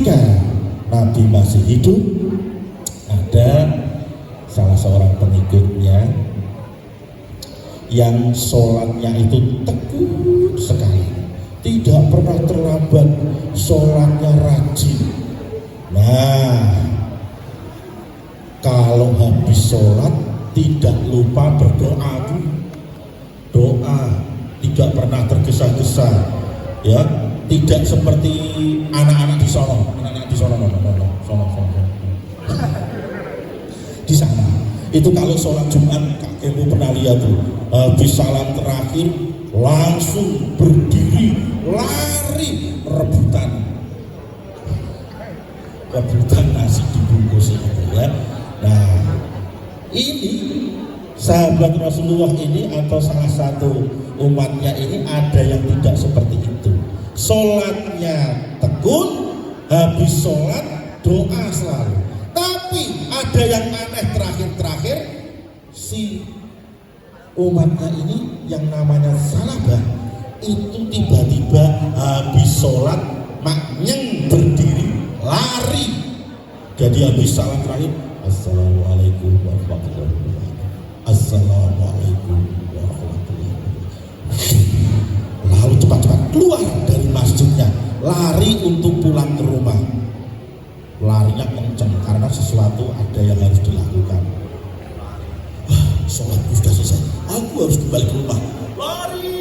ketika Nabi masih hidup, ada salah seorang pengikutnya yang sholatnya itu tekun sekali, tidak pernah terlambat, sholatnya rajin. Nah, kalau habis sholat tidak lupa berdoa, doa, tidak pernah tergesa-gesa, ya, tidak seperti anak-anak di sono, di sana. Itu kalau sholat Jumat, kakekmu pernah lihat tuh, habis salam terakhir langsung berdiri, lari, rebutan nasi dibungkus itu, ya. Nah, ini sahabat Rasulullah ini atau salah satu umatnya ini ada yang tidak seperti itu. Sholatnya tekun, habis sholat doa selalu. Tapi ada yang aneh terakhir si umatnya ini yang namanya Salabah itu tiba-tiba habis sholat maknyeng berdiri lari. Jadi habis salam terakhir, Assalamualaikum warahmatullahi wabarakatuh, Assalamualaikum warahmatullahi wabarakatuh. Lalu cepat-cepat keluar dari masjidnya, lari untuk pulang ke rumah. Larinya kenceng karena sesuatu ada yang harus dilakukan. Sholatku sudah selesai, aku harus kembali ke rumah. Lari.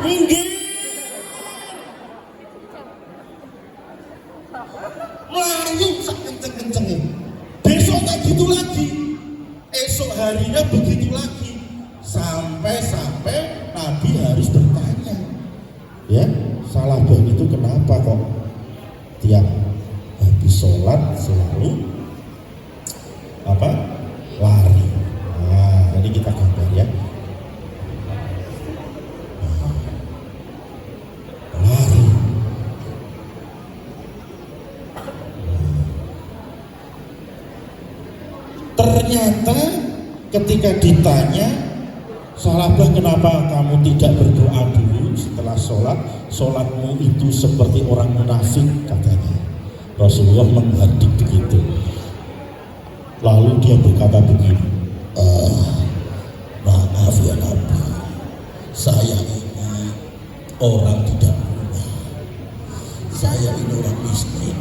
Minggir. Melayu sak kenceng-kencengnya. Besoknya gitu lagi. Esok harinya begitu lagi. Sampai Nabi harus bertanya, ya, Salabah itu kenapa kok tiap habis sholat selalu lari. Nah, ini kita gambar, ya. Lari. Ternyata ketika ditanya, Salabah, kenapa kamu tidak berdoa dulu setelah sholat? Sholatmu itu seperti orang munafik, katanya. Rasulullah menghardik begitu. Lalu dia berkata begini, maaf ya Nabi, saya ini orang tidak punya. Saya ini orang miskin.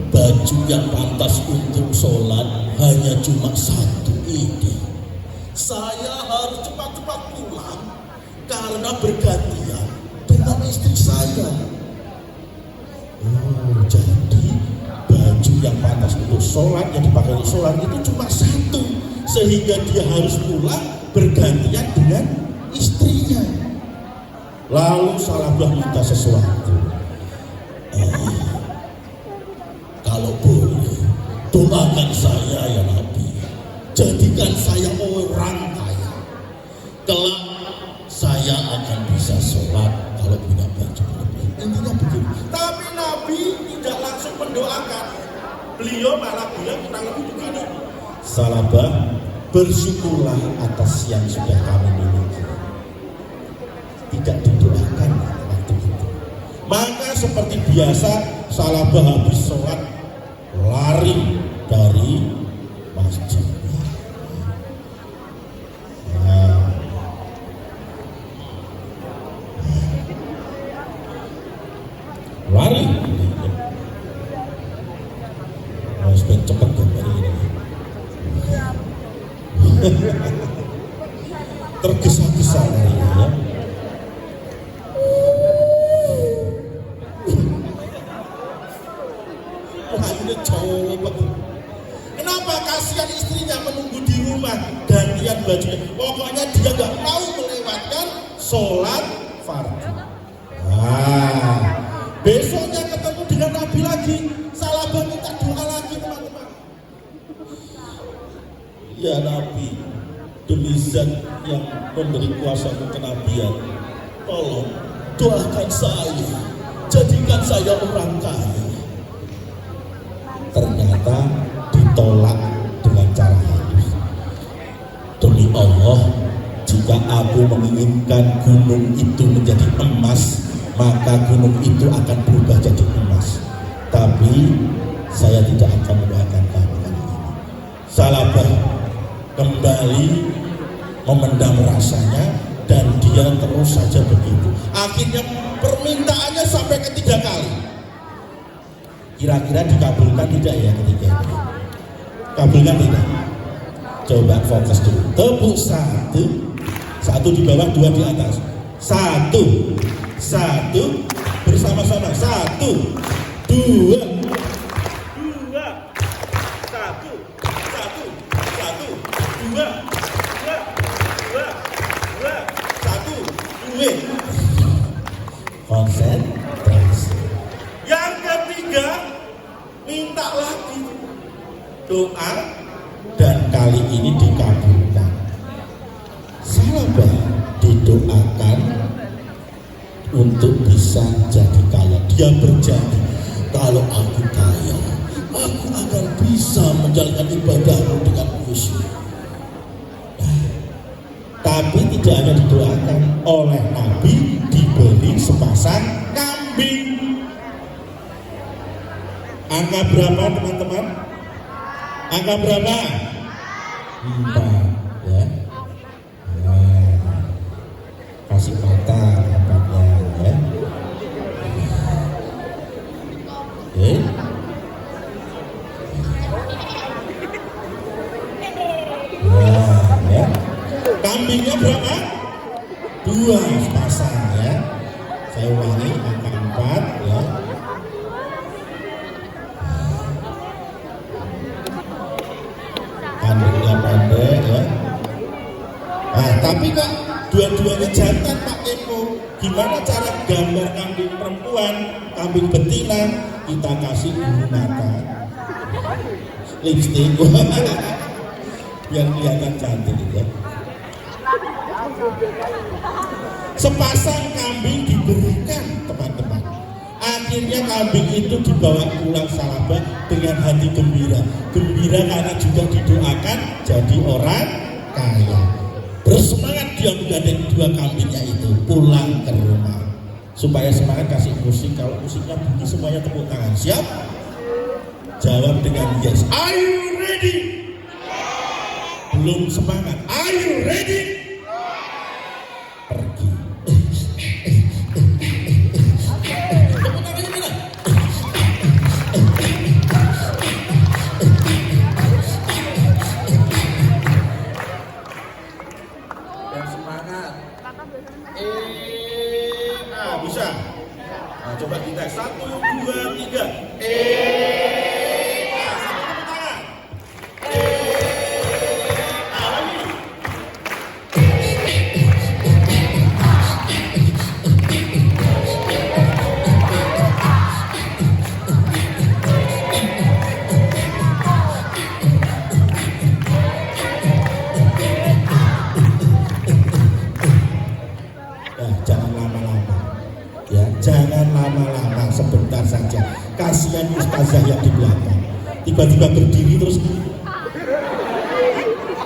Baju yang pantas untuk sholat hanya cuma satu ini. Saya harus cepat-cepat pulang karena bergantian dengan istri saya. Jadi baju yang pantas untuk sholat, yang dipakai untuk sholat itu cuma satu, sehingga dia harus pulang bergantian dengan istrinya. Lalu Salabah minta sesuatu. Kalau boleh, doakan saya ya Nabi, jadikan saya orang kaya. Kelak saya akan bisa sholat kalau punya baju lebih. Intinya begitu. Tapi Nabi tidak langsung mendoakan. Beliau malah bilang kurang lebih begini, Salabah, bersyukurlah atas yang sudah kami miliki. Tidak didoakan waktu itu. Maka seperti biasa Salabah habis sholat lari dari masjid. Lari, harus cepat gambar ini. Tergesa-gesa lari, ya. Coba. Kenapa kasihan istrinya menunggu di rumah gantian bajunya? Pokoknya dia nggak mau melewatkan sholat fardu. Besoknya ketemu dengan Nabi lagi, Salabah minta doa lagi, teman-teman. Ya Nabi, demi zat yang memberi kuasa kenabian, tolong doakan saya, jadikan saya orang kaya. Ternyata ditolak dengan cara halus. Demi Allah, jika aku menginginkan gunung itu menjadi emas, maka gunung itu akan berubah jadi emas. Tapi saya tidak akan mendoakan kamu kali ini. Salabah kembali memendam rasanya dan dia terus saja begitu. Akhirnya permintaannya sampai ketiga kali. Kira-kira dikabulkan tidak ya ketiga ini? Kabulkan tidak? Coba fokus dulu. Tepuk satu, satu di bawah, dua di atas. Satu, satu, bersama-sama. Satu, dua, dua, satu, satu, satu, dua, dua, dua, dua, satu, dua. Konsentrasi. Yang ketiga, minta lagi doa dan kali ini dikabulkan. Salabah didoakan untuk bisa jadi kaya. Dia berjanji, kalau aku kaya, aku akan bisa menjalankan ibadahmu dengan khusyuk. Tapi tidak hanya didoakan, oleh Nabi diberi sepasang kambing. Angka berapa teman-teman? Angka berapa? 4 ya. Nah, kasih mata nampaknya ya. Oke. Nah, ya. Kambingnya berapa? 2 sepasang ya. Saya ulangi, angka 4 ya. Kambingnya pendek ya. Nah, tapi kok dua-duanya jantan Pak Eko? Gimana cara gambar kambing perempuan, kambing betina? Kita kasih bulu mata, lipstick, biar kelihatan cantik ya. Sepasang kambing diberikan teman-teman. Akhirnya kambing itu dibawa pulang Salabah dengan hati gembira. Gembira karena juga didoakan jadi orang kaya. Bersemangat dia menggandeng 2 kambingnya itu pulang ke rumah. Supaya semangat kasih musik. Kalau musiknya bunyi semuanya tepuk tangan. Siap? Jawab dengan yes. Are you ready? Belum semangat. Are you ready? Pergi. Bisa. Nah, coba kita 1, 2, 3. Jangan lama-lama, sebentar saja. Kasihan ustazah yang di belakang. Tiba-tiba berdiri terus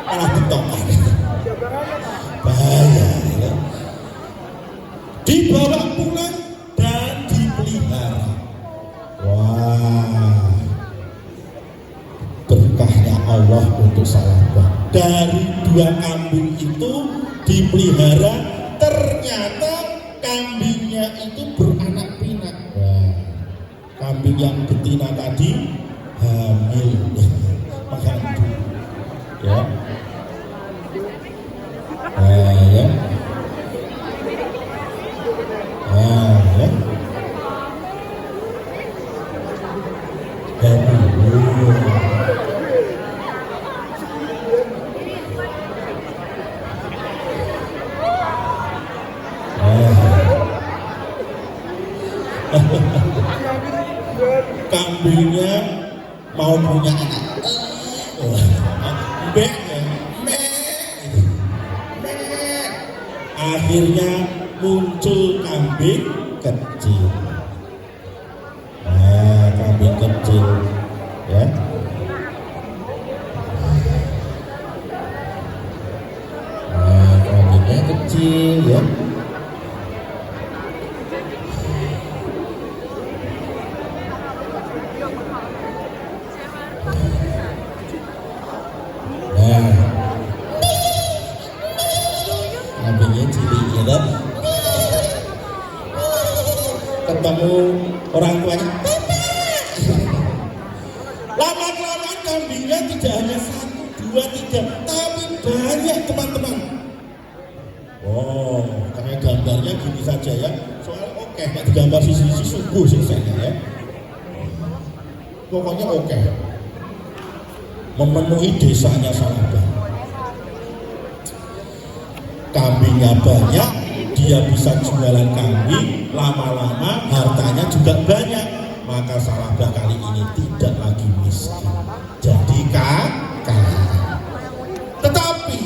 malah ditokan. Bahaya ya. Dibawa pulang dan dipelihara. Wah, berkahnya Allah untuk Salabah. Dari 2 kambing itu dipelihara, ternyata kambingnya itu beranak pinak. Wah, kambing yang betina tadi hamil, mengandung, ya. Ya. Ya. Kambingnya mau punya anak, akhirnya muncul kambing kecil. Nah, kambing kecil, ya. Nah, kambingnya kecil. ketemu orang tuanya, lama-kelamaan kambingnya tidak hanya 1, 2, 3, tapi banyak teman-teman. Oh, kayak gambarnya gini saja ya. Soalnya oke, nggak digambar sisi-sisi sungguh selesainya ya. Pokoknya oke. Memenuhi desanya Salabah. Kambingnya banyak, dia bisa jualan kambing, lama-lama hartanya juga banyak. Maka Salabah kali ini tidak lagi miskin, jadi kaya. Tetapi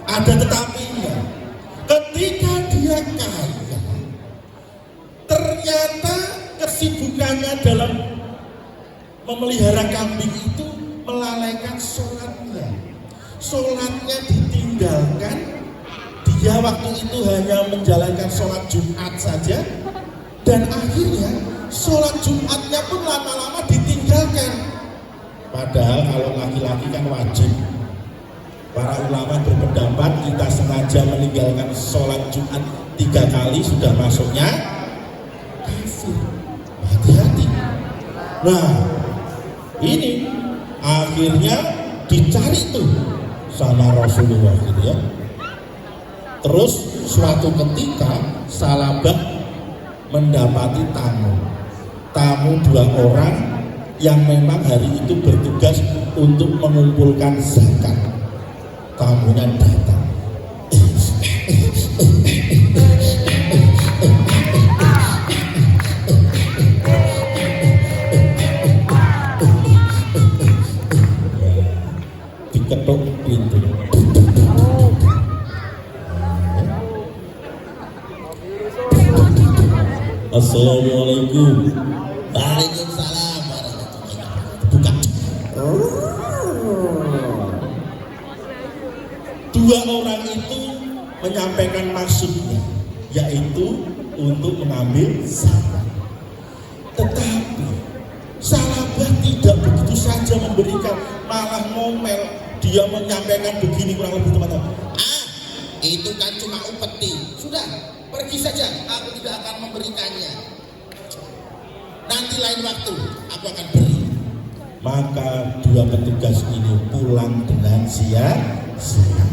ada tetapinya. Ketika dia kaya, ternyata kesibukannya dalam memelihara kambing itu melalaikan sholatnya. Sholatnya ditinggalkan. Dia waktu itu hanya menjalankan sholat Jumat saja, dan akhirnya sholat Jumatnya pun lama-lama ditinggalkan. Padahal kalau laki-laki kan wajib. Para ulama berpendapat kita sengaja meninggalkan sholat Jumat 3 kali sudah masuknya kafir. Hati-hati. Nah, ini akhirnya dicari tuh sama Rasulullah gitu ya. Terus suatu ketika Salabah mendapati tamu 2 orang yang memang hari itu bertugas untuk mengumpulkan zakat. Tamunya datang. Diketuk pintu. Assalamualaikum. Waalaikumsalam. Buka. 2 orang itu menyampaikan maksudnya, yaitu untuk mengambil zakat. Tetapi Salabah tidak begitu saja memberikan, malah ngomel. Dia menyampaikan begini kurang lebih teman-teman. Itu kan cuma upeti. Sudah, pergi saja. Aku tidak akan memberikannya. Nanti lain waktu aku akan beri. Maka 2 petugas ini pulang dengan sia-sia.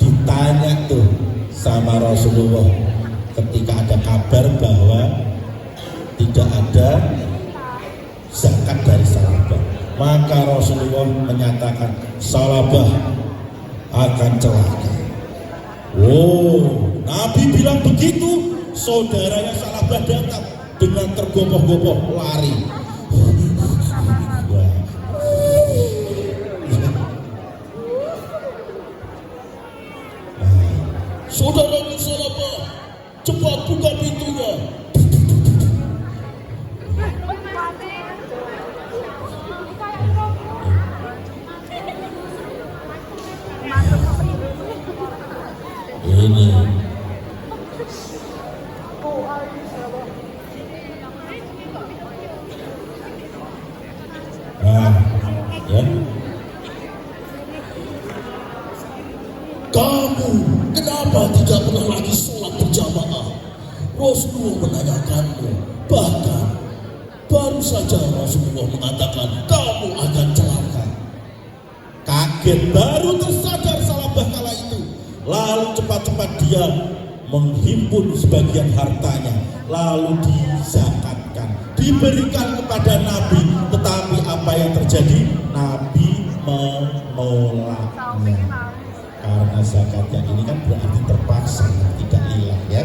Ditanya tuh sama Rasulullah ketika ada kabar bahwa tidak ada zakat dari Salabah. Maka Rasulullah menyatakan Salabah akan celaka. Oh, Nabi bilang begitu, saudaranya Salabah datang dengan tergopoh-gopoh lari. Saudaranya Salabah, cepat buka pintunya. Ini ya. Kamu kenapa tidak pernah lagi sholat berjamaah? Rasulullah menanyakanmu. Bahkan baru saja Rasulullah mengatakan kamu akan celaka. Kaget, baru tersadar Salabah kala itu. Lalu cepat-cepat dia menghimpun sebagian hartanya, lalu dizakatkan, diberikan kepada Nabi. Tetapi apa yang terjadi? Nabi menolaknya. Karena zakatnya ini kan berarti terpaksa, tidak hilang ya.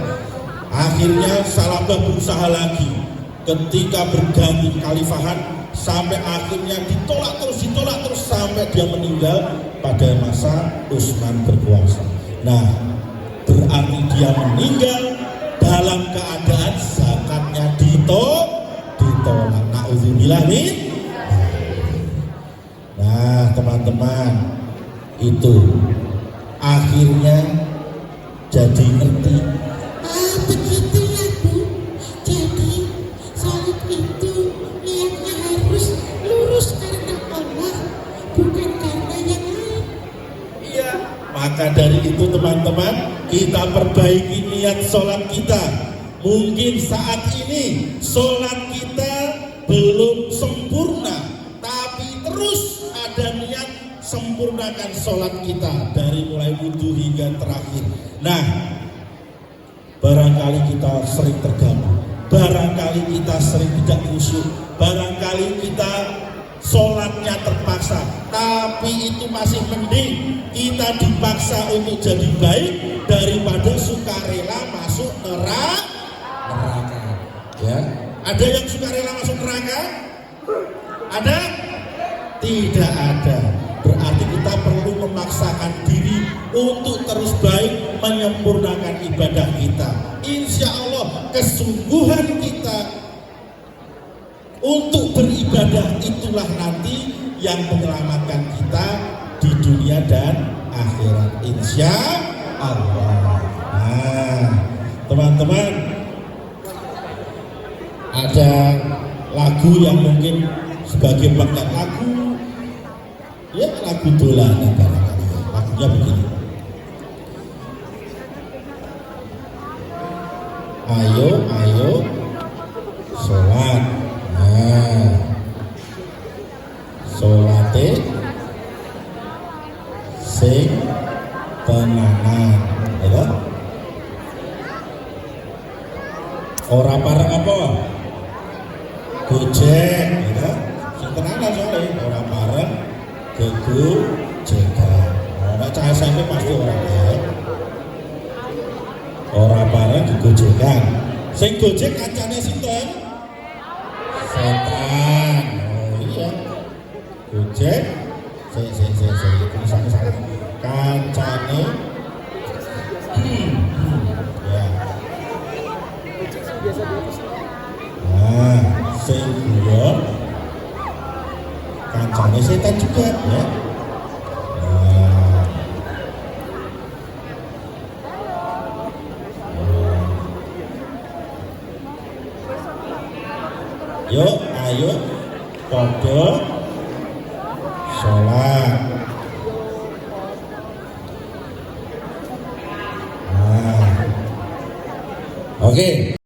Akhirnya Salabah berusaha lagi. Ketika berganti khalifahan, sampai akhirnya ditolak terus sampai dia meninggal pada masa Utsman berkuasa. Nah, berarti dia meninggal dalam keadaan zakatnya ditolak. Na'udzubillah min. Nah, teman-teman, itu akhirnya jadi ngerti. Begitu ya Bu. Jadi salat itu niatnya harus lurus karena Allah, bukan karena Maka dari itu teman-teman, kita perbaiki niat sholat kita. Mungkin saat ini sholat kita belum sempurna, tapi terus ada niat sempurnakan sholat kita dari mulai wudhu hingga terakhir. Nah, barangkali kita sering terganggu, barangkali kita sering tidak khusyuk, barangkali kita sholatnya terpaksa, tapi itu masih mending kita dipaksa untuk jadi baik daripada sukarela masuk neraka. Ya, ada yang sukarela masuk neraka? Ada? Tidak ada. Berarti kita perlu memaksakan diri untuk terus baik menyempurnakan ibadah kita. Insya Allah kesungguhan kita untuk beribadah itulah nanti yang menyelamatkan kita di dunia dan akhirat, insya Allah. Nah, teman-teman, ada lagu yang mungkin sebagai bakat lagu, ya lagu dolanan barangkali. Lagunya begini. Ayo, ayo, sholat. Nah, sholate sing tenanan, ya. Ora pareng apa? Gojek, ya. Sing tenanan soalnya ora pareng gegojekan. Nek cah SMP pasti ora ya. Ora pareng gegojekan. Sing gojek kancane sinten? Setan. Oh iya. Gojek itu sama-sama kancane ya. Nah, sing gua kancane setan juga ya. Yuk, ayo, podo, sholat. Nah, oke.